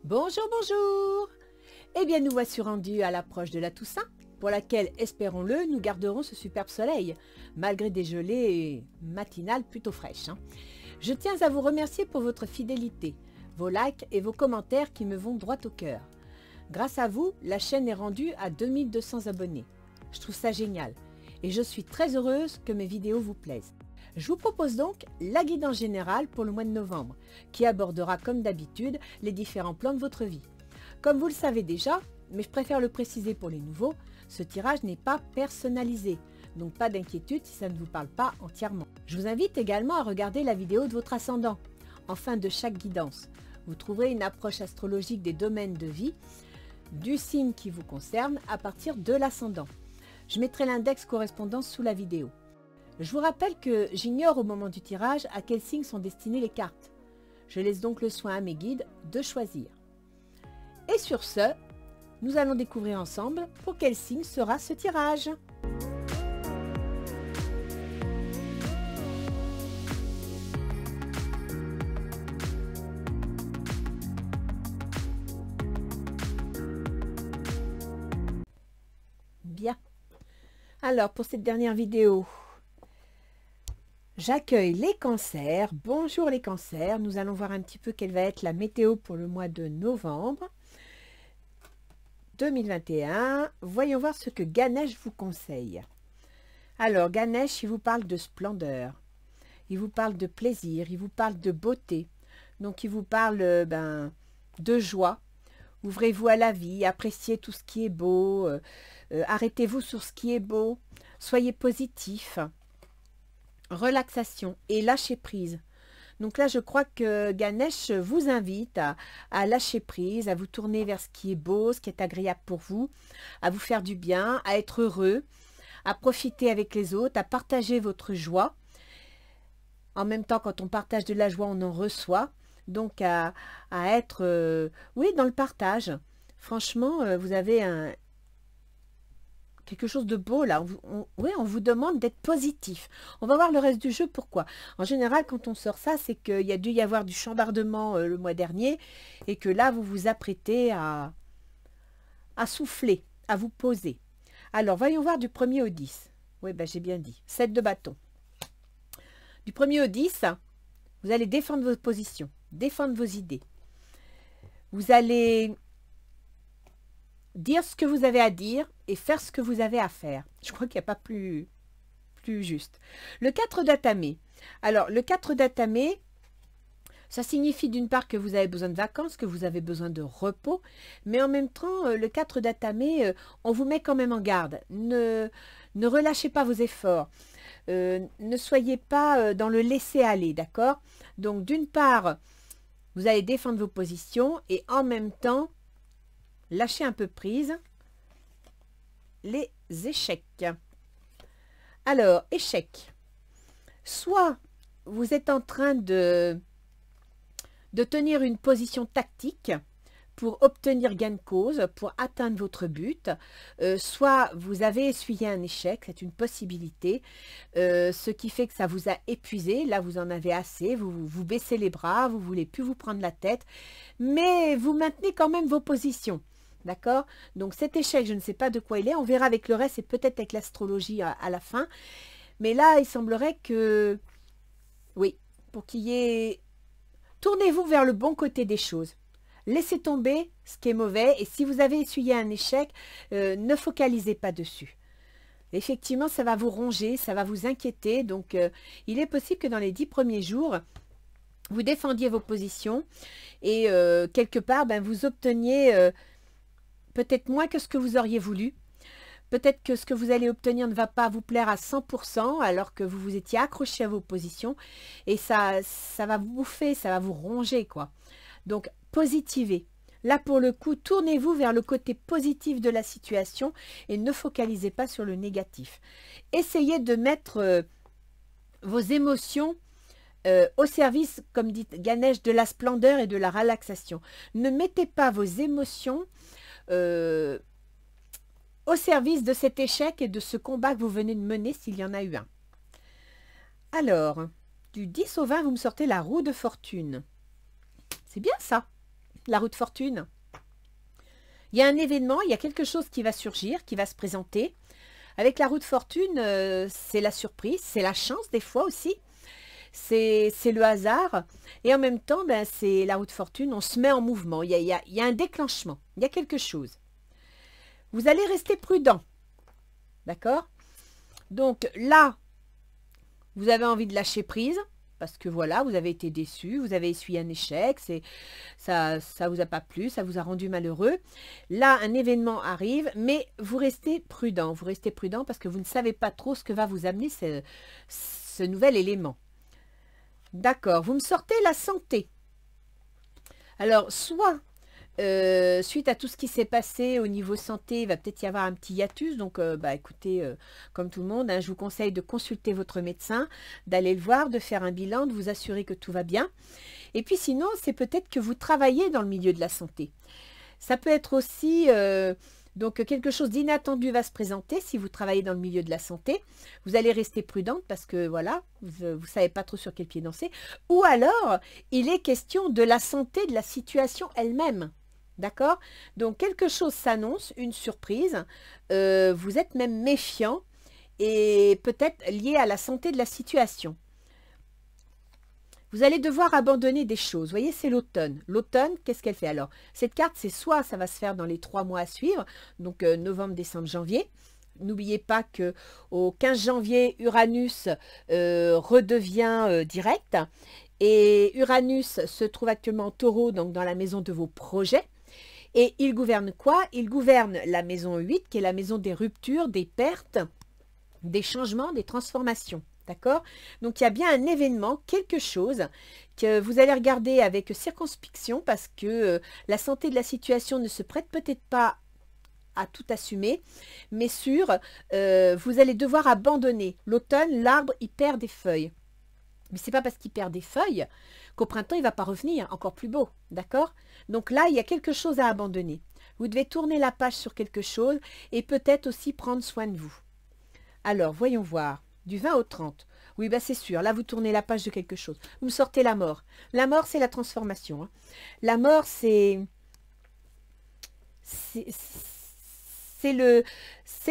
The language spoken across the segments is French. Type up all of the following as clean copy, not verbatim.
Bonjour, bonjour. Eh bien, nous voici rendus à l'approche de la Toussaint, pour laquelle, espérons-le, nous garderons ce superbe soleil, malgré des gelées matinales plutôt fraîches. Je tiens à vous remercier pour votre fidélité, vos likes et vos commentaires qui me vont droit au cœur. Grâce à vous, la chaîne est rendue à 2200 abonnés. Je trouve ça génial et je suis très heureuse que mes vidéos vous plaisent. Je vous propose donc la guidance générale pour le mois de novembre, qui abordera comme d'habitude les différents plans de votre vie. Comme vous le savez déjà, mais je préfère le préciser pour les nouveaux, ce tirage n'est pas personnalisé, donc pas d'inquiétude si ça ne vous parle pas entièrement. Je vous invite également à regarder la vidéo de votre ascendant, en fin de chaque guidance. Vous trouverez une approche astrologique des domaines de vie, du signe qui vous concerne à partir de l'ascendant. Je mettrai l'index correspondant sous la vidéo. Je vous rappelle que j'ignore au moment du tirage à quel signe sont destinées les cartes. Je laisse donc le soin à mes guides de choisir. Et sur ce, nous allons découvrir ensemble pour quel signe sera ce tirage. Bien. Alors, pour cette dernière vidéo, j'accueille les cancers. Bonjour les cancers. Nous allons voir un petit peu quelle va être la météo pour le mois de novembre 2021. Voyons voir ce que Ganesh vous conseille. Alors, Ganesh, il vous parle de splendeur. Il vous parle de plaisir. Il vous parle de beauté. Donc, il vous parle de joie. Ouvrez-vous à la vie. Appréciez tout ce qui est beau. Arrêtez-vous sur ce qui est beau. Soyez positif. Relaxation et lâcher prise. Donc là, je crois que Ganesh vous invite à lâcher prise, à vous tourner vers ce qui est beau, ce qui est agréable pour vous, à vous faire du bien, à être heureux, à profiter avec les autres, à partager votre joie. En même temps, quand on partage de la joie, on en reçoit. Donc à être oui, dans le partage. Franchement, vous avez quelque chose de beau là. Oui, on vous demande d'être positif. On va voir le reste du jeu, pourquoi. En général, quand on sort ça, c'est qu'il y a dû y avoir du chambardement le mois dernier et que là, vous vous apprêtez à souffler, à vous poser. Alors, voyons voir du 1er au 10. Oui, ben, j'ai bien dit. 7 de bâton. Du 1er au 10, vous allez défendre vos positions, défendre vos idées. Vous allez dire ce que vous avez à dire et faire ce que vous avez à faire. Je crois qu'il n'y a pas plus juste. Le 4 d'atamé. Alors, le 4 d'atamé, ça signifie d'une part que vous avez besoin de vacances, que vous avez besoin de repos, mais en même temps, le 4 d'atamé, on vous met quand même en garde. Ne relâchez pas vos efforts. Ne soyez pas dans le laisser-aller, d'accord? Donc, d'une part, vous allez défendre vos positions et en même temps, lâchez un peu prise. Les échecs. Alors, échec. Soit vous êtes en train de tenir une position tactique pour obtenir gain de cause, pour atteindre votre but, soit vous avez essuyé un échec, c'est une possibilité, ce qui fait que ça vous a épuisé, là vous en avez assez, vous baissez les bras, vous ne voulez plus vous prendre la tête, mais vous maintenez quand même vos positions. D'accord? Donc cet échec, je ne sais pas de quoi il est. On verra avec le reste et peut-être avec l'astrologie à la fin. Mais là, il semblerait que... Oui, pour qu'il y ait... Tournez-vous vers le bon côté des choses. Laissez tomber ce qui est mauvais. Et si vous avez essuyé un échec, ne focalisez pas dessus. Effectivement, ça va vous ronger, ça va vous inquiéter. Donc, il est possible que dans les 10 premiers jours, vous défendiez vos positions. Et quelque part, vous obteniez... peut-être moins que ce que vous auriez voulu. Peut-être que ce que vous allez obtenir ne va pas vous plaire à 100% alors que vous vous étiez accroché à vos positions. Et ça va vous bouffer, ça va vous ronger, quoi. Donc, positivez. Là, pour le coup, tournez-vous vers le côté positif de la situation et ne focalisez pas sur le négatif. Essayez de mettre vos émotions au service, comme dit Ganesh, de la splendeur et de la relaxation. Ne mettez pas vos émotions au service de cet échec et de ce combat que vous venez de mener s'il y en a eu un. Alors, du 10 au 20, vous me sortez la roue de fortune. C'est bien ça. la roue de fortune. Il y a un événement, il y a quelque chose qui va surgir, qui va se présenter. Avec la roue de fortune, c'est la surprise, c'est la chance des fois aussi. C'est le hasard. Et en même temps, ben, c'est la roue de fortune, on se met en mouvement. Il y a un déclenchement, il y a quelque chose. Vous allez rester prudent. D'accord? Donc là, vous avez envie de lâcher prise. Parce que voilà, vous avez été déçu, vous avez essuyé un échec, ça vous a pas plu, ça vous a rendu malheureux. Là, un événement arrive, mais vous restez prudent. Vous restez prudent parce que vous ne savez pas trop ce que va vous amener ce nouvel élément. D'accord, vous me sortez la santé. Alors, soit suite à tout ce qui s'est passé au niveau santé, il va peut-être y avoir un petit hiatus. Donc, bah, écoutez, comme tout le monde, hein, je vous conseille de consulter votre médecin, d'aller le voir, de faire un bilan, de vous assurer que tout va bien. Et puis sinon, c'est peut-être que vous travaillez dans le milieu de la santé. Ça peut être aussi... donc, quelque chose d'inattendu va se présenter si vous travaillez dans le milieu de la santé. Vous allez rester prudente parce que, voilà, vous ne savez pas trop sur quel pied danser. Ou alors, il est question de la santé, de la situation elle-même. D'accord? Donc, quelque chose s'annonce, une surprise. Vous êtes même méfiant et peut-être lié à la santé de la situation. Vous allez devoir abandonner des choses. Vous voyez, c'est l'automne. L'automne, qu'est-ce qu'elle fait alors? Cette carte, c'est soit ça va se faire dans les 3 mois à suivre, donc novembre, décembre, janvier. N'oubliez pas qu'au 15 janvier, Uranus redevient direct. Et Uranus se trouve actuellement en taureau, donc dans la maison de vos projets. Et il gouverne quoi? Il gouverne la maison 8, qui est la maison des ruptures, des pertes, des changements, des transformations. D'accord? Donc, il y a bien un événement, quelque chose que vous allez regarder avec circonspection parce que la santé de la situation ne se prête peut-être pas à tout assumer, mais vous allez devoir abandonner. L'automne, l'arbre, il perd des feuilles. Mais ce n'est pas parce qu'il perd des feuilles qu'au printemps, il ne va pas revenir encore plus beau. D'accord? Donc là, il y a quelque chose à abandonner. Vous devez tourner la page sur quelque chose et peut-être aussi prendre soin de vous. Alors, voyons voir. Du 20 au 30. Oui, bah c'est sûr. Là, vous tournez la page de quelque chose. Vous me sortez la mort. La mort, c'est la transformation. Hein. La mort, c'est le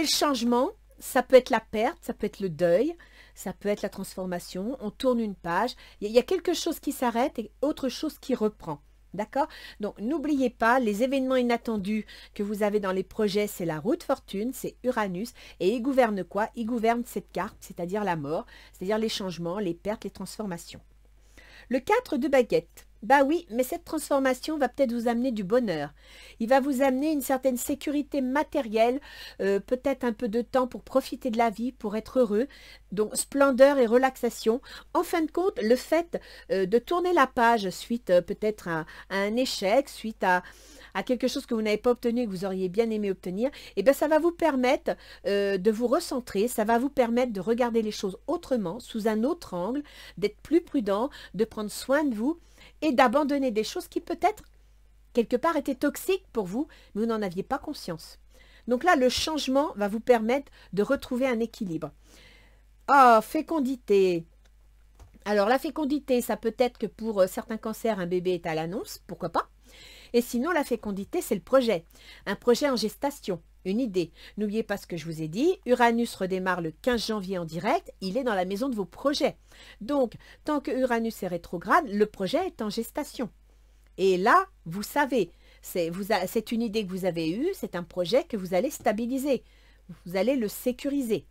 changement. Ça peut être la perte, ça peut être le deuil, ça peut être la transformation. On tourne une page. Il y a quelque chose qui s'arrête et autre chose qui reprend. D'accord? Donc, n'oubliez pas, les événements inattendus que vous avez dans les projets, c'est la roue de fortune, c'est Uranus. Et il gouverne quoi? Il gouverne cette carte, c'est-à-dire la mort, c'est-à-dire les changements, les pertes, les transformations. Le 4 de baguette. Bah oui, mais cette transformation va peut-être vous amener du bonheur. Il va vous amener une certaine sécurité matérielle, peut-être un peu de temps pour profiter de la vie, pour être heureux. Donc, splendeur et relaxation. En fin de compte, le fait de tourner la page suite peut-être à un échec, suite à quelque chose que vous n'avez pas obtenu et que vous auriez bien aimé obtenir, eh bien, ça va vous permettre de vous recentrer, ça va vous permettre de regarder les choses autrement, sous un autre angle, d'être plus prudent, de prendre soin de vous et d'abandonner des choses qui peut-être, quelque part, étaient toxiques pour vous, mais vous n'en aviez pas conscience. Donc là, le changement va vous permettre de retrouver un équilibre. Ah, fécondité. Alors, la fécondité, ça peut être que pour certains cancers, un bébé est à l'annonce, pourquoi pas. Et sinon, la fécondité, c'est le projet. Un projet en gestation, une idée. N'oubliez pas ce que je vous ai dit. Uranus redémarre le 15 janvier en direct. Il est dans la maison de vos projets. Donc, tant que Uranus est rétrograde, le projet est en gestation. Et là, vous savez, c'est une idée que vous avez eue, c'est un projet que vous allez stabiliser. Vous allez le sécuriser.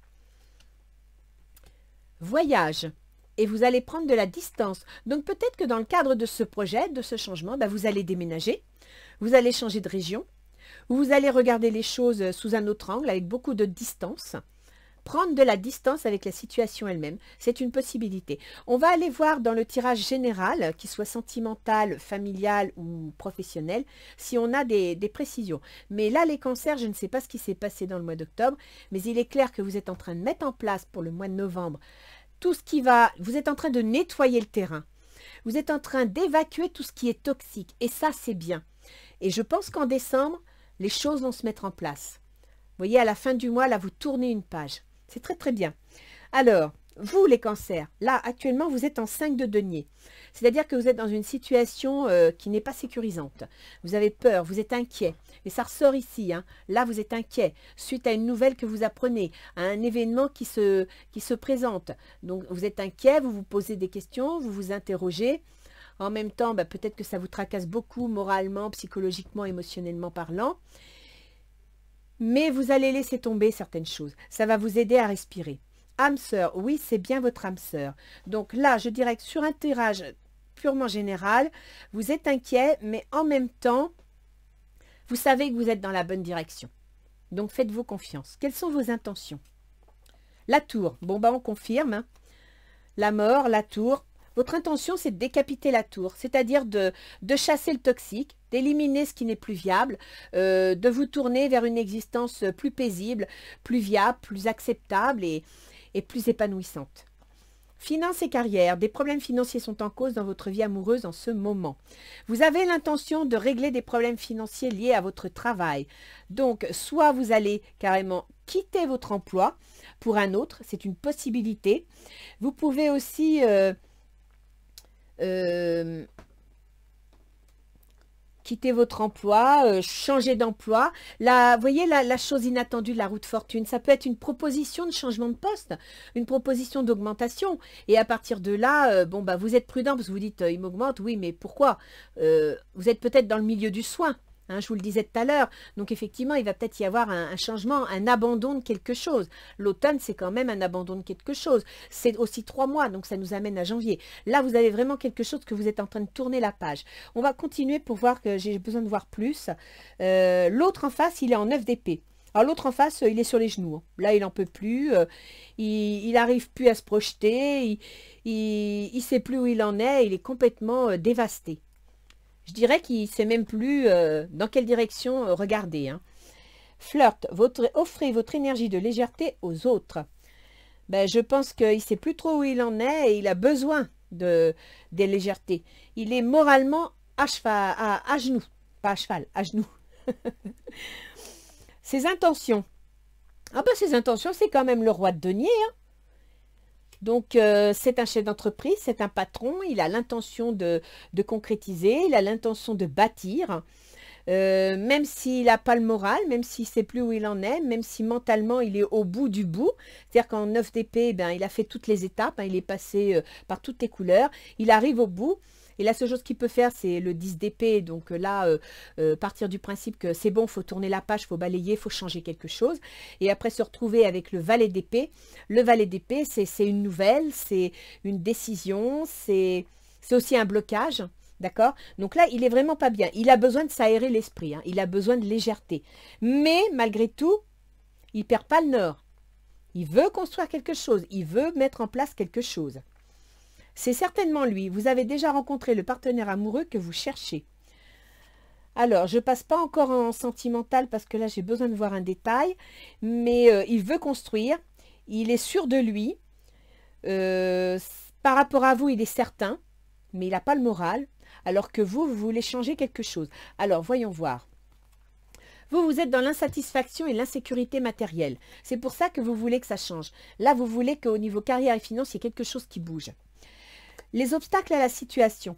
Voyage. Et vous allez prendre de la distance. Donc peut-être que dans le cadre de ce projet, de ce changement, bah, vous allez déménager, vous allez changer de région, ou vous allez regarder les choses sous un autre angle, avec beaucoup de distance. Prendre de la distance avec la situation elle-même, c'est une possibilité. On va aller voir dans le tirage général, qu'il soit sentimental, familial ou professionnel, si on a des précisions. Mais là, les cancers, je ne sais pas ce qui s'est passé dans le mois d'octobre, mais il est clair que vous êtes en train de mettre en place pour le mois de novembre tout ce qui va, vous êtes en train de nettoyer le terrain. Vous êtes en train d'évacuer tout ce qui est toxique. Et ça, c'est bien. Et je pense qu'en décembre, les choses vont se mettre en place. Vous voyez, à la fin du mois, là, vous tournez une page. C'est très, très bien. Alors, Vous, les cancers, là, actuellement, vous êtes en 5 de denier. C'est-à-dire que vous êtes dans une situation qui n'est pas sécurisante. Vous avez peur, vous êtes inquiet. Et ça ressort ici. Hein. Là, vous êtes inquiet suite à une nouvelle que vous apprenez, à un événement qui se présente. Donc, vous êtes inquiet, vous vous posez des questions, vous vous interrogez. En même temps, bah, peut-être que ça vous tracasse beaucoup moralement, psychologiquement, émotionnellement parlant. Mais vous allez laisser tomber certaines choses. Ça va vous aider à respirer. Âme sœur, oui, c'est bien votre âme sœur. Donc là, je dirais que sur un tirage purement général, vous êtes inquiet, mais en même temps, vous savez que vous êtes dans la bonne direction. Donc faites-vous confiance. Quelles sont vos intentions? La tour, bon bah on confirme. Hein. La mort, la tour. Votre intention, c'est de décapiter la tour, c'est-à-dire de chasser le toxique, d'éliminer ce qui n'est plus viable, de vous tourner vers une existence plus paisible, plus viable, plus acceptable et plus épanouissante. Finances et carrière, des problèmes financiers sont en cause dans votre vie amoureuse en ce moment. Vous avez l'intention de régler des problèmes financiers liés à votre travail. Donc, soit vous allez carrément quitter votre emploi pour un autre, c'est une possibilité. Vous pouvez aussi quitter votre emploi, changer d'emploi. Vous voyez la chose inattendue de la roue de fortune, ça peut être une proposition de changement de poste, une proposition d'augmentation. Et à partir de là, bon, bah, vous êtes prudent parce que vous dites, il m'augmente, oui, mais pourquoi? Vous êtes peut-être dans le milieu du soin. Hein, je vous le disais tout à l'heure. Donc, effectivement, il va peut-être y avoir un changement, un abandon de quelque chose. L'automne, c'est quand même un abandon de quelque chose. C'est aussi 3 mois, donc ça nous amène à janvier. Là, vous avez vraiment quelque chose que vous êtes en train de tourner la page. On va continuer pour voir que j'ai besoin de voir plus. L'autre en face, il est en 9 d'épée. Alors, l'autre en face, il est sur les genoux. Là, il n'en peut plus. Il n'arrive plus à se projeter. Il ne sait plus où il en est. Il est complètement dévasté. Je dirais qu'il ne sait même plus dans quelle direction regarder. Hein. Flirt, offrez votre énergie de légèreté aux autres. Ben, je pense qu'il ne sait plus trop où il en est et il a besoin des légèretés. Il est moralement à genoux. Pas à cheval, à genoux. Ses intentions. Ah ben, ses intentions, c'est quand même le roi de denier. Hein. Donc, c'est un chef d'entreprise, c'est un patron, il a l'intention de concrétiser, il a l'intention de bâtir, même s'il n'a pas le moral, même s'il ne sait plus où il en est, même si mentalement il est au bout du bout, c'est-à-dire qu'en 9 d'épée, ben, il a fait toutes les étapes, hein, il est passé par toutes les couleurs, il arrive au bout. Et la seule chose qu'il peut faire, c'est le 10 d'épée. Donc là, partir du principe que c'est bon, il faut tourner la page, il faut balayer, il faut changer quelque chose. Et après se retrouver avec le valet d'épée. Le valet d'épée, c'est une nouvelle, c'est une décision, c'est aussi un blocage. D'accord? Donc là, il est vraiment pas bien. Il a besoin de s'aérer l'esprit. Hein, il a besoin de légèreté. Mais malgré tout, il ne perd pas le nord. Il veut construire quelque chose. Il veut mettre en place quelque chose. C'est certainement lui. Vous avez déjà rencontré le partenaire amoureux que vous cherchez. Alors, je ne passe pas encore en sentimental parce que là, j'ai besoin de voir un détail. Mais il veut construire. Il est sûr de lui. Par rapport à vous, il est certain. Mais il n'a pas le moral. Alors que vous voulez changer quelque chose. Alors, voyons voir. Vous êtes dans l'insatisfaction et l'insécurité matérielle. C'est pour ça que vous voulez que ça change. Là, vous voulez qu'au niveau carrière et finance, il y ait quelque chose qui bouge. Les obstacles à la situation.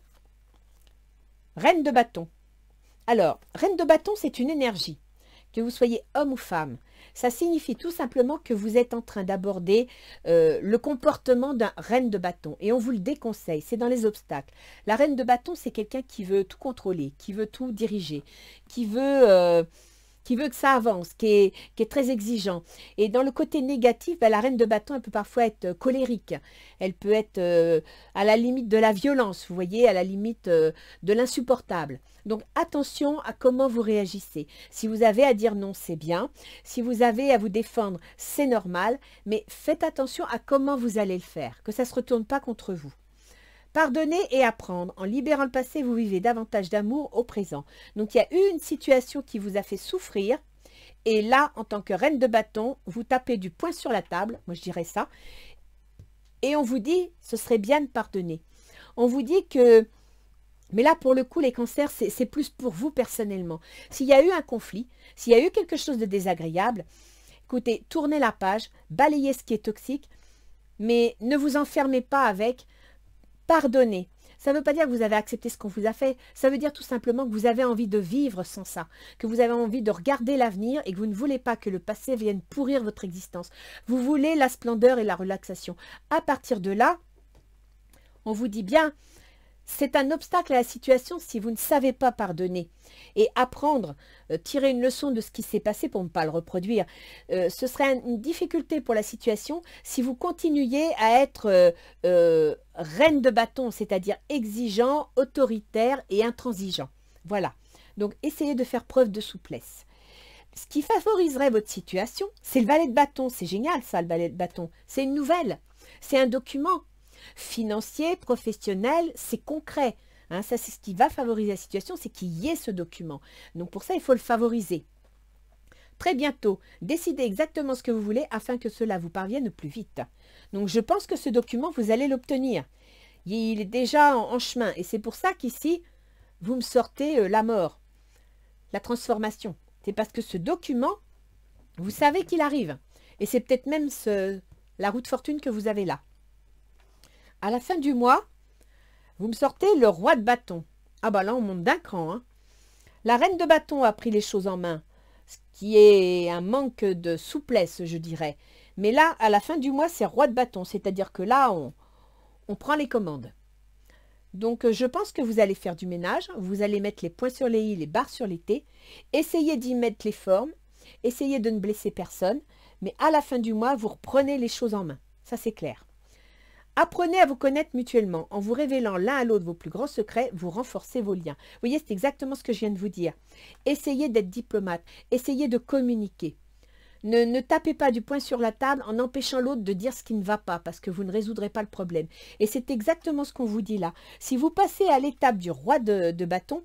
Reine de bâton. Alors, reine de bâton, c'est une énergie. Que vous soyez homme ou femme. Ça signifie tout simplement que vous êtes en train d'aborder le comportement d'un reine de bâton. Et on vous le déconseille, c'est dans les obstacles. La reine de bâton, c'est quelqu'un qui veut tout contrôler, qui veut tout diriger, qui veut que ça avance, qui est très exigeant. Et dans le côté négatif, ben, la reine de bâton, elle peut parfois être colérique. Elle peut être à la limite de la violence, vous voyez, à la limite de l'insupportable. Donc, attention à comment vous réagissez. Si vous avez à dire non, c'est bien. Si vous avez à vous défendre, c'est normal. Mais faites attention à comment vous allez le faire, que ça ne se retourne pas contre vous. Pardonner et apprendre. En libérant le passé, vous vivez davantage d'amour au présent. Donc, il y a eu une situation qui vous a fait souffrir. Et là, en tant que reine de bâton, vous tapez du poing sur la table. Moi, je dirais ça. Et on vous dit, ce serait bien de pardonner. On vous dit que... Mais là, pour le coup, les cancers, c'est plus pour vous personnellement. S'il y a eu un conflit, s'il y a eu quelque chose de désagréable, écoutez, tournez la page, balayez ce qui est toxique, mais ne vous enfermez pas avec pardonner. Ça ne veut pas dire que vous avez accepté ce qu'on vous a fait, ça veut dire tout simplement que vous avez envie de vivre sans ça, que vous avez envie de regarder l'avenir et que vous ne voulez pas que le passé vienne pourrir votre existence. Vous voulez la splendeur et la relaxation. À partir de là, on vous dit bien, c'est un obstacle à la situation si vous ne savez pas pardonner et apprendre, tirer une leçon de ce qui s'est passé pour ne pas le reproduire. Ce serait une difficulté pour la situation si vous continuiez à être reine de bâton, c'est-à-dire exigeant, autoritaire et intransigeant. Voilà. Donc, essayez de faire preuve de souplesse. Ce qui favoriserait votre situation, c'est le valet de bâton. C'est génial ça, le valet de bâton. C'est une nouvelle. C'est un document. Financier, professionnel, c'est concret. Hein, ça, c'est ce qui va favoriser la situation, c'est qu'il y ait ce document. Donc, pour ça, il faut le favoriser. Très bientôt, décidez exactement ce que vous voulez afin que cela vous parvienne plus vite. Donc, je pense que ce document, vous allez l'obtenir. Il est déjà en chemin. Et c'est pour ça qu'ici, vous me sortez la mort, la transformation. C'est parce que ce document, vous savez qu'il arrive. Et c'est peut-être même la roue de fortune que vous avez là. À la fin du mois, vous me sortez le roi de bâton. Ah bah là, on monte d'un cran. Hein. La reine de bâton a pris les choses en main, ce qui est un manque de souplesse, je dirais. Mais là, à la fin du mois, c'est roi de bâton, c'est-à-dire que là, on prend les commandes. Donc, je pense que vous allez faire du ménage, vous allez mettre les points sur les i, les barres sur les t, essayez d'y mettre les formes, essayez de ne blesser personne, mais à la fin du mois, vous reprenez les choses en main. Ça, c'est clair. Apprenez à vous connaître mutuellement. En vous révélant l'un à l'autre vos plus grands secrets, vous renforcez vos liens. Vous voyez, c'est exactement ce que je viens de vous dire. Essayez d'être diplomate. Essayez de communiquer. Ne tapez pas du poing sur la table en empêchant l'autre de dire ce qui ne va pas, parce que vous ne résoudrez pas le problème. Et c'est exactement ce qu'on vous dit là. Si vous passez à l'étape du roi de bâton,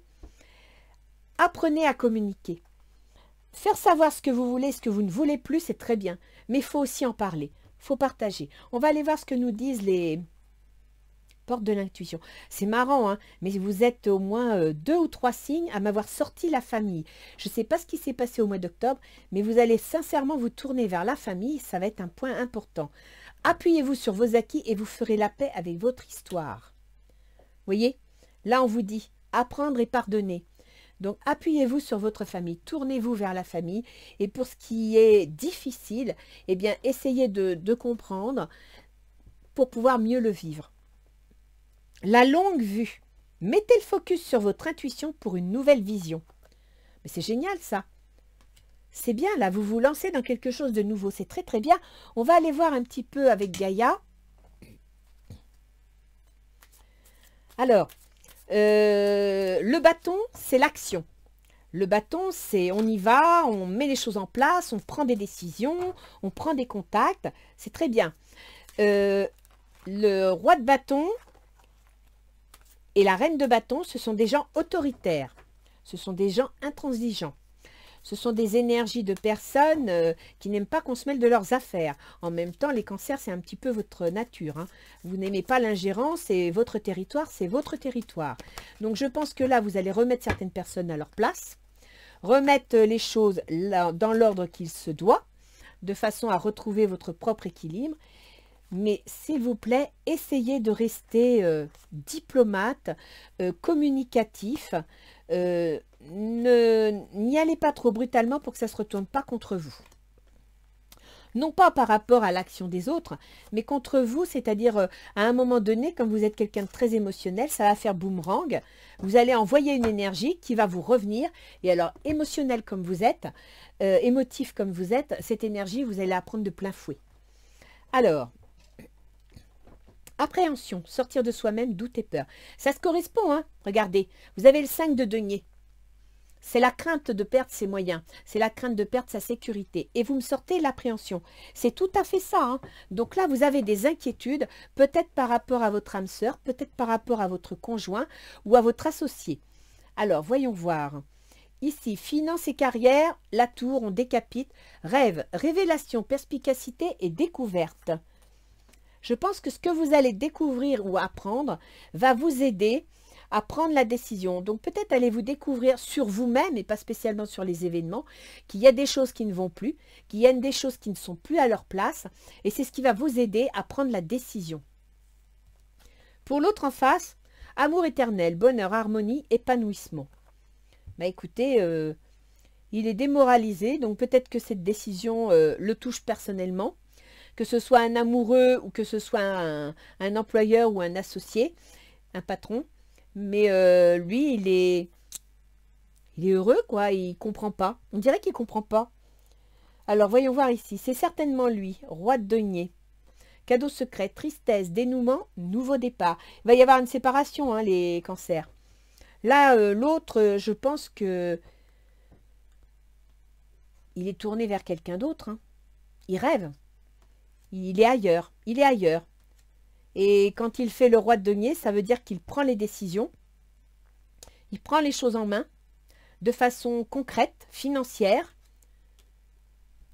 apprenez à communiquer. Faire savoir ce que vous voulez, ce que vous ne voulez plus, c'est très bien. Mais il faut aussi en parler. Il faut partager. On va aller voir ce que nous disent les portes de l'intuition. C'est marrant, hein, mais vous êtes au moins 2 ou 3 signes à m'avoir sorti la famille. Je ne sais pas ce qui s'est passé au mois d'octobre, mais vous allez sincèrement vous tourner vers la famille. Ça va être un point important. Appuyez-vous sur vos acquis et vous ferez la paix avec votre histoire. Vous voyez, là on vous dit apprendre et pardonner. Donc, appuyez-vous sur votre famille, tournez-vous vers la famille. Et pour ce qui est difficile, eh bien, essayez de comprendre pour pouvoir mieux le vivre. La longue vue. Mettez le focus sur votre intuition pour une nouvelle vision. Mais c'est génial, ça. C'est bien, là, vous vous lancez dans quelque chose de nouveau. C'est très, très bien. On va aller voir un petit peu avec Gaïa. Alors, le bâton, c'est l'action. Le bâton, c'est on y va, on met les choses en place, on prend des décisions, on prend des contacts. C'est très bien. Le roi de bâton et la reine de bâton, ce sont des gens autoritaires. Ce sont des gens intransigeants. Ce sont des énergies de personnes qui n'aiment pas qu'on se mêle de leurs affaires. En même temps, les cancers, c'est un petit peu votre nature. Hein. Vous n'aimez pas l'ingérence et votre territoire, c'est votre territoire. Donc, je pense que là, vous allez remettre certaines personnes à leur place, remettre les choses là, dans l'ordre qu'il se doit, de façon à retrouver votre propre équilibre. Mais s'il vous plaît, essayez de rester diplomate, communicatif. N'y allez pas trop brutalement pour que ça ne se retourne pas contre vous. Non pas par rapport à l'action des autres, mais contre vous, c'est-à-dire à un moment donné, comme vous êtes quelqu'un de très émotionnel, ça va faire boomerang. Vous allez envoyer une énergie qui va vous revenir. Et alors, émotionnel comme vous êtes, émotif comme vous êtes, cette énergie, vous allez la prendre de plein fouet. Alors, appréhension, sortir de soi-même, doute et peur. Ça se correspond, hein. Regardez, vous avez le 5 de denier. C'est la crainte de perdre ses moyens. C'est la crainte de perdre sa sécurité. Et vous me sortez l'appréhension. C'est tout à fait ça. Hein. Donc là, vous avez des inquiétudes, peut-être par rapport à votre âme sœur, peut-être par rapport à votre conjoint ou à votre associé. Alors, voyons voir. Ici, finance et carrière, la tour, on décapite. Rêve, révélation, perspicacité et découverte. Je pense que ce que vous allez découvrir ou apprendre va vous aider à prendre la décision. Donc peut-être allez-vous découvrir sur vous-même et pas spécialement sur les événements qu'il y a des choses qui ne vont plus, qu'il y a des choses qui ne sont plus à leur place et c'est ce qui va vous aider à prendre la décision. Pour l'autre en face, amour éternel, bonheur, harmonie, épanouissement. Bah écoutez, il est démoralisé, donc peut-être que cette décision le touche personnellement, que ce soit un amoureux ou que ce soit un employeur ou un associé, un patron. Mais lui, il est heureux, quoi. Il ne comprend pas. On dirait qu'il ne comprend pas. Alors, voyons voir ici. C'est certainement lui, roi de denier. Cadeau secret, tristesse, dénouement, nouveau départ. Il va y avoir une séparation, hein, les cancers. Là, l'autre, je pense que il est tourné vers quelqu'un d'autre. Hein. Il rêve. Il est ailleurs. Il est ailleurs. Et quand il fait le roi de denier, ça veut dire qu'il prend les décisions. Il prend les choses en main de façon concrète, financière.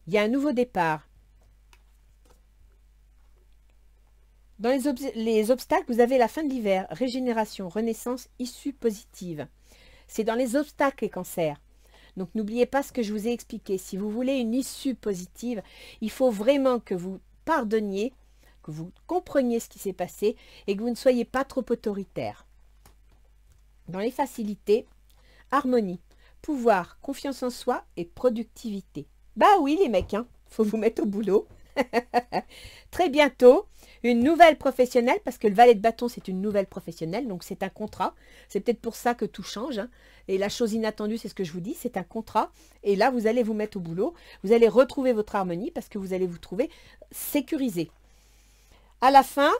Il y a un nouveau départ. Dans les obstacles, vous avez la fin de l'hiver, régénération, renaissance, issue positive. C'est dans les obstacles les cancers. Donc n'oubliez pas ce que je vous ai expliqué. Si vous voulez une issue positive, il faut vraiment que vous pardonniez, que vous compreniez ce qui s'est passé et que vous ne soyez pas trop autoritaire. Dans les facilités, harmonie, pouvoir, confiance en soi et productivité. Bah oui les mecs, hein, faut vous mettre au boulot. Très bientôt, une nouvelle professionnelle, parce que le valet de bâton c'est une nouvelle professionnelle, donc c'est un contrat. C'est peut-être pour ça que tout change. Hein. Et la chose inattendue, c'est ce que je vous dis, c'est un contrat. Et là, vous allez vous mettre au boulot, vous allez retrouver votre harmonie parce que vous allez vous trouver sécurisé. À la fin,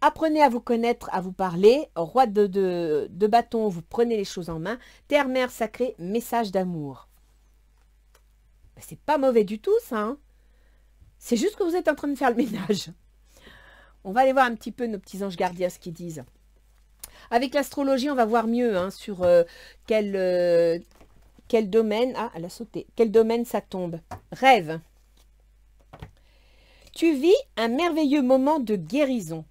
apprenez à vous connaître, à vous parler. Roi de bâton, vous prenez les choses en main. Terre, mer, sacrée, message d'amour. C'est pas mauvais du tout ça. Hein. C'est juste que vous êtes en train de faire le ménage. On va aller voir un petit peu nos petits anges gardiens ce qu'ils disent. Avec l'astrologie, on va voir mieux hein, sur quel domaine... Ah, elle a sauté. Quel domaine ça tombe. Rêve. Tu vis un merveilleux moment de guérison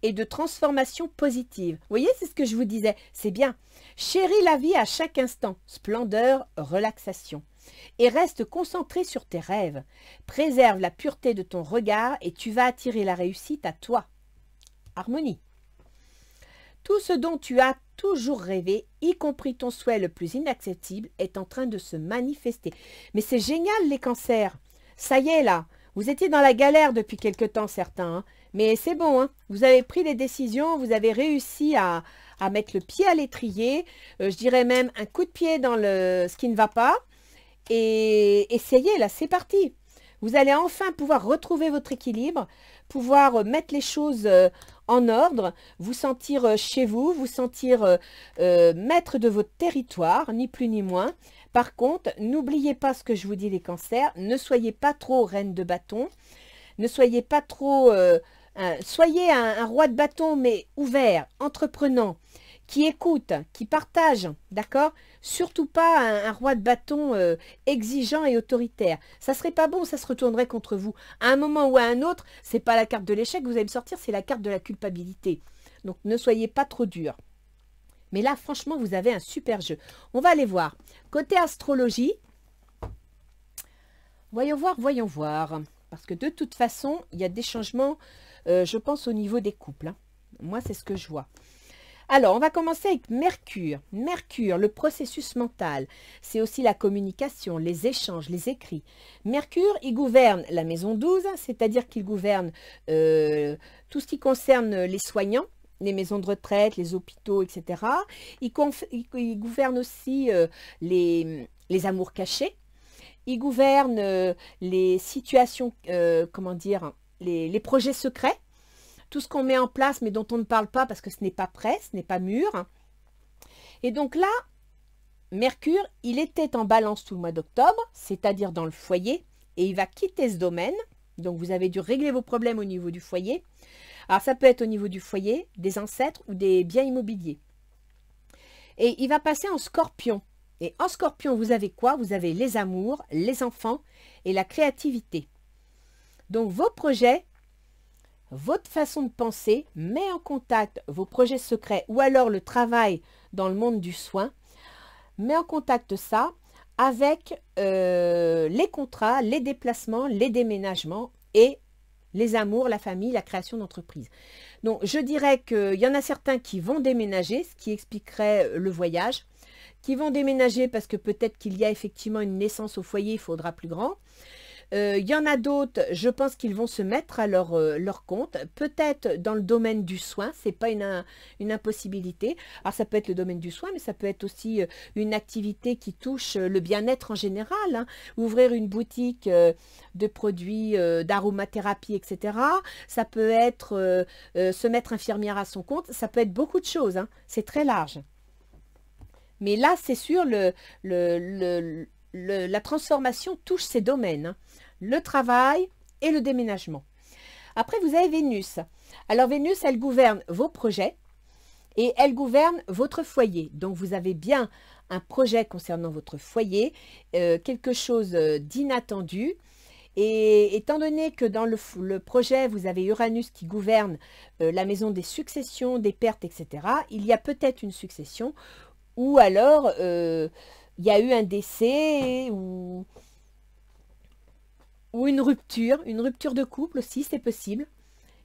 et de transformation positive. Vous voyez, c'est ce que je vous disais. C'est bien. Chéris la vie à chaque instant. Splendeur, relaxation. Et reste concentré sur tes rêves. Préserve la pureté de ton regard et tu vas attirer la réussite à toi. Harmonie. Tout ce dont tu as toujours rêvé, y compris ton souhait le plus inaccessible, est en train de se manifester. Mais c'est génial les cancers. Ça y est là. Vous étiez dans la galère depuis quelque temps certains. Hein. Mais c'est bon. Hein. Vous avez pris les décisions. Vous avez réussi à mettre le pied à l'étrier. Je dirais même un coup de pied dans ce qui ne va pas. Et essayez, là, c'est parti. Vous allez enfin pouvoir retrouver votre équilibre, pouvoir mettre les choses en ordre, vous sentir chez vous, vous sentir maître de votre territoire, ni plus ni moins. Par contre, n'oubliez pas ce que je vous dis les cancers, ne soyez pas trop reine de bâton, ne soyez pas trop... soyez un roi de bâton, mais ouvert, entreprenant, qui écoute, qui partage, d'accord? Surtout pas un roi de bâton exigeant et autoritaire. Ça serait pas bon, ça se retournerait contre vous. À un moment ou à un autre, c'est pas la carte de l'échec que vous allez me sortir, c'est la carte de la culpabilité. Donc ne soyez pas trop dur. Mais là, franchement, vous avez un super jeu. On va aller voir. Côté astrologie, voyons voir. Parce que de toute façon, il y a des changements, je pense, au niveau des couples. Hein. Moi, c'est ce que je vois. Alors, on va commencer avec Mercure. Mercure, le processus mental. C'est aussi la communication, les échanges, les écrits. Mercure, il gouverne la maison 12, c'est-à-dire qu'il gouverne tout ce qui concerne les soignants, les maisons de retraite, les hôpitaux, etc. Il gouverne aussi les amours cachés. Il gouverne les situations, comment dire, les projets secrets. Tout ce qu'on met en place, mais dont on ne parle pas parce que ce n'est pas prêt, ce n'est pas mûr. Et donc là, Mercure, il était en balance tout le mois d'octobre, c'est-à-dire dans le foyer, et il va quitter ce domaine. Donc vous avez dû régler vos problèmes au niveau du foyer. Alors ça peut être au niveau du foyer, des ancêtres ou des biens immobiliers. Et il va passer en Scorpion. Et en Scorpion, vous avez quoi? Vous avez les amours, les enfants et la créativité. Donc vos projets, votre façon de penser met en contact vos projets secrets ou alors le travail dans le monde du soin, met en contact ça avec les contrats, les déplacements, les déménagements et les amours, la famille, la création d'entreprise. Donc, je dirais qu'il y en a certains qui vont déménager, ce qui expliquerait le voyage, qui vont déménager parce que peut-être qu'il y a effectivement une naissance au foyer, il faudra plus grand. Il y en a d'autres, je pense qu'ils vont se mettre à leur compte, peut-être dans le domaine du soin, ce n'est pas une impossibilité. Alors ça peut être le domaine du soin, mais ça peut être aussi une activité qui touche le bien-être en général, hein. Ouvrir une boutique de produits d'aromathérapie, etc. Ça peut être se mettre infirmière à son compte, ça peut être beaucoup de choses, hein. C'est très large. Mais là, c'est sûr, la transformation touche ces domaines, hein. Le travail et le déménagement. Après, vous avez Vénus. Alors, Vénus, elle gouverne vos projets et elle gouverne votre foyer. Donc, vous avez bien un projet concernant votre foyer, quelque chose d'inattendu. Et étant donné que dans le projet, vous avez Uranus qui gouverne la maison des successions, des pertes, etc., il y a peut-être une succession ou alors il y a eu un décès ou une rupture de couple aussi, c'est possible,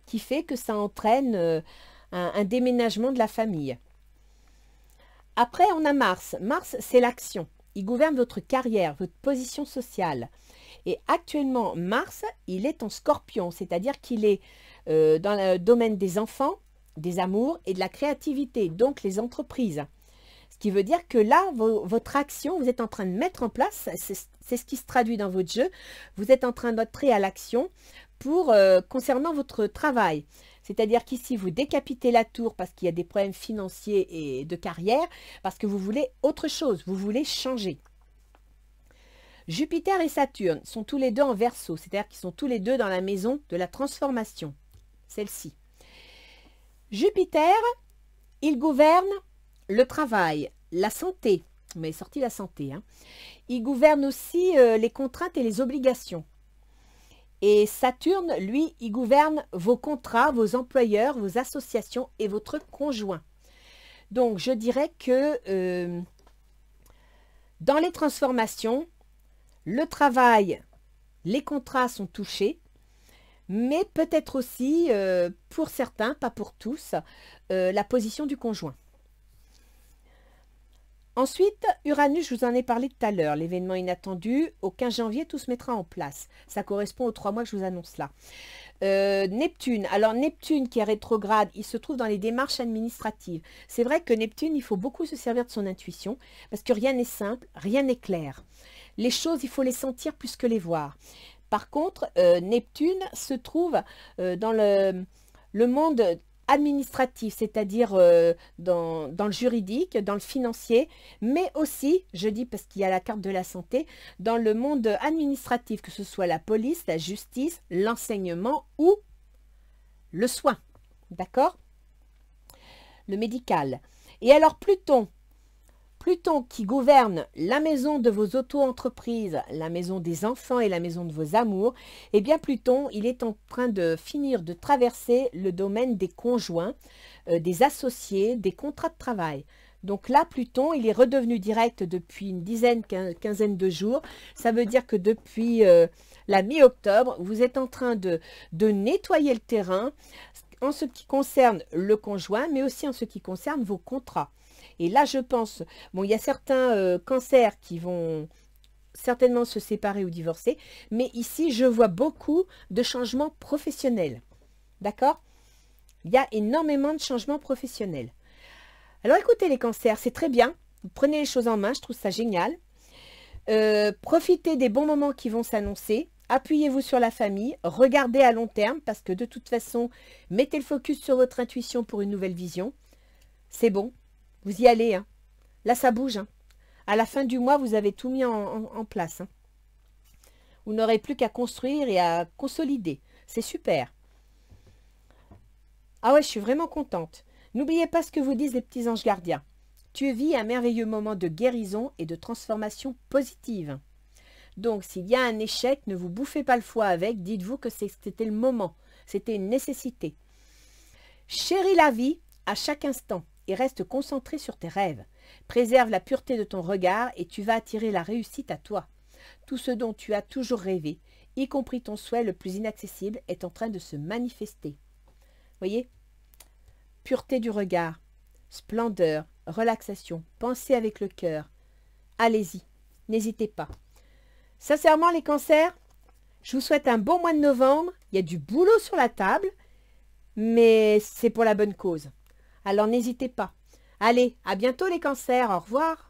qui fait que ça entraîne un déménagement de la famille. Après, on a Mars. Mars, c'est l'action. Il gouverne votre carrière, votre position sociale. Et actuellement, Mars, il est en Scorpion, c'est-à-dire qu'il est dans le domaine des enfants, des amours et de la créativité, donc les entreprises. Ce qui veut dire que là, votre action, vous êtes en train de mettre en place, c'est ce qui se traduit dans votre jeu, vous êtes en train d'entrer à l'action pour concernant votre travail. C'est-à-dire qu'ici, vous décapitez la tour parce qu'il y a des problèmes financiers et de carrière, parce que vous voulez autre chose, vous voulez changer. Jupiter et Saturne sont tous les deux en Verseau, c'est-à-dire qu'ils sont tous les deux dans la maison de la transformation, celle-ci. Jupiter, il gouverne le travail, la santé, vous m'avez sorti la santé, hein. Il gouverne aussi les contraintes et les obligations. Et Saturne, lui, il gouverne vos contrats, vos employeurs, vos associations et votre conjoint. Donc, je dirais que dans les transformations, le travail, les contrats sont touchés, mais peut-être aussi, pour certains, pas pour tous, la position du conjoint. Ensuite, Uranus, je vous en ai parlé tout à l'heure, l'événement inattendu, au 15 janvier, tout se mettra en place. Ça correspond aux 3 mois que je vous annonce là. Neptune, alors Neptune qui est rétrograde, il se trouve dans les démarches administratives. C'est vrai que Neptune, il faut beaucoup se servir de son intuition, parce que rien n'est simple, rien n'est clair. Les choses, il faut les sentir plus que les voir. Par contre, Neptune se trouve dans le monde administratif, c'est-à-dire dans le juridique, dans le financier, mais aussi, je dis parce qu'il y a la carte de la santé, dans le monde administratif, que ce soit la police, la justice, l'enseignement ou le soin, d'accord? Le médical. Et alors Pluton qui gouverne la maison de vos auto-entreprises, la maison des enfants et la maison de vos amours, eh bien Pluton, il est en train de finir de traverser le domaine des conjoints, des associés, des contrats de travail. Donc là, Pluton, il est redevenu direct depuis une quinzaine de jours. Ça veut dire que depuis la mi-octobre, vous êtes en train de nettoyer le terrain en ce qui concerne le conjoint, mais aussi en ce qui concerne vos contrats. Et là, je pense, bon, il y a certains cancers qui vont certainement se séparer ou divorcer, mais ici, je vois beaucoup de changements professionnels. D'accord? Il y a énormément de changements professionnels. Alors, écoutez les cancers, c'est très bien. Vous prenez les choses en main, je trouve ça génial. Profitez des bons moments qui vont s'annoncer. Appuyez-vous sur la famille. Regardez à long terme, parce que de toute façon, mettez le focus sur votre intuition pour une nouvelle vision. C'est bon. Vous y allez, hein. Là, ça bouge, hein. À la fin du mois, vous avez tout mis en place, hein. Vous n'aurez plus qu'à construire et à consolider. C'est super. Ah ouais, je suis vraiment contente. N'oubliez pas ce que vous disent les petits anges gardiens. Tu vis un merveilleux moment de guérison et de transformation positive. Donc, s'il y a un échec, ne vous bouffez pas le foie avec. Dites-vous que c'était le moment. C'était une nécessité. Chéris la vie à chaque instant et reste concentré sur tes rêves. Préserve la pureté de ton regard et tu vas attirer la réussite à toi. Tout ce dont tu as toujours rêvé, y compris ton souhait le plus inaccessible, est en train de se manifester. Voyez? Pureté du regard, splendeur, relaxation, pensez avec le cœur. Allez-y, n'hésitez pas. Sincèrement, les cancers, je vous souhaite un bon mois de novembre. Il y a du boulot sur la table, mais c'est pour la bonne cause. Alors n'hésitez pas. Allez, à bientôt les cancers, au revoir.